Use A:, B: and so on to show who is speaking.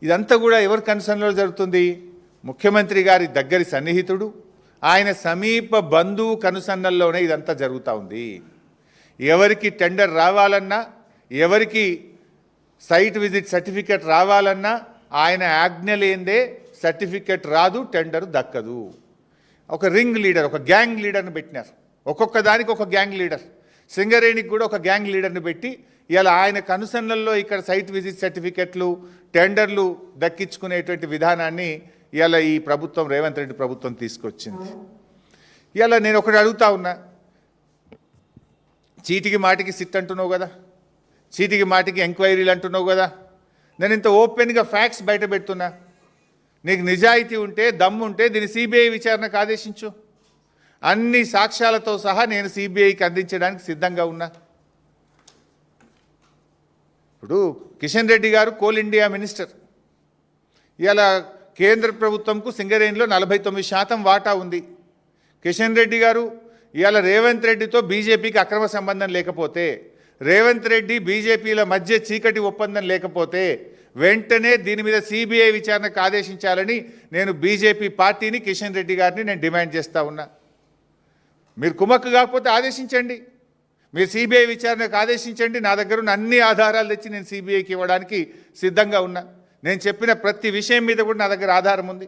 A: ఇదంతా కూడా ఎవరి కన్సర్న్లో జరుగుతుంది? ముఖ్యమంత్రి గారి దగ్గరి సన్నిహితుడు, ఆయన సమీప బంధువు కనుసన్నల్లోనే ఇదంతా జరుగుతూ ఉంది. ఎవరికి టెండర్ రావాలన్నా, ఎవరికి సైట్ విజిట్ సర్టిఫికెట్ రావాలన్నా ఆయన ఆజ్ఞ లేనిదే సర్టిఫికెట్ రాదు, టెండర్ దక్కదు. ఒక రింగ్ లీడర్, ఒక గ్యాంగ్ లీడర్ని పెట్టినారు. ఒక్కొక్క దానికి ఒక గ్యాంగ్ లీడర్. సింగరేణికి కూడా ఒక గ్యాంగ్ లీడర్ని పెట్టి ఇలా ఆయన కనుసన్నల్లో ఇక్కడ సైట్ విజిట్ సర్టిఫికెట్లు, టెండర్లు దక్కించుకునేటువంటి విధానాన్ని ఇలా ఈ ప్రభుత్వం, రేవంత్ రెడ్డి ప్రభుత్వం తీసుకొచ్చింది. ఇలా నేను ఒకటి అడుగుతా ఉన్నా, చీటికి మాటికి సిట్ అంటున్నావు కదా, చీటికి మాటికి ఎంక్వైరీలు అంటున్నావు కదా, నేను ఇంత ఓపెన్గా ఫ్యాక్ట్స్ బయట పెడుతున్నా. నీకు నిజాయితీ ఉంటే, దమ్ము ఉంటే దీన్ని సిబిఐ విచారణకు ఆదేశించు. అన్ని సాక్ష్యాలతో సహా నేను సిబిఐకి అందించడానికి సిద్ధంగా ఉన్నా. ఇప్పుడు కిషన్ రెడ్డి గారు కోల్ ఇండియా మినిస్టర్. ఇలా కేంద్ర ప్రభుత్వంకు సింగరేణిలో 49% వాటా ఉంది. కిషన్ రెడ్డి గారు ఇవాళ రేవంత్ రెడ్డితో బీజేపీకి అక్రమ సంబంధం లేకపోతే, రేవంత్ రెడ్డి బీజేపీల మధ్య చీకటి ఒప్పందం లేకపోతే వెంటనే దీని మీద సిబిఐ విచారణకు ఆదేశించాలని నేను బీజేపీ పార్టీని, కిషన్ రెడ్డి గారిని నేను డిమాండ్ చేస్తూ ఉన్నా. మీరు కుమ్మక్కు కాకపోతే ఆదేశించండి, మీరు సిబిఐ విచారణకు ఆదేశించండి. నా దగ్గర ఉన్న అన్ని ఆధారాలు తెచ్చి నేను సిబిఐకి ఇవ్వడానికి సిద్ధంగా ఉన్నా. నేను చెప్పిన ప్రతి విషయం మీద కూడా నా దగ్గర ఆధారం ఉంది.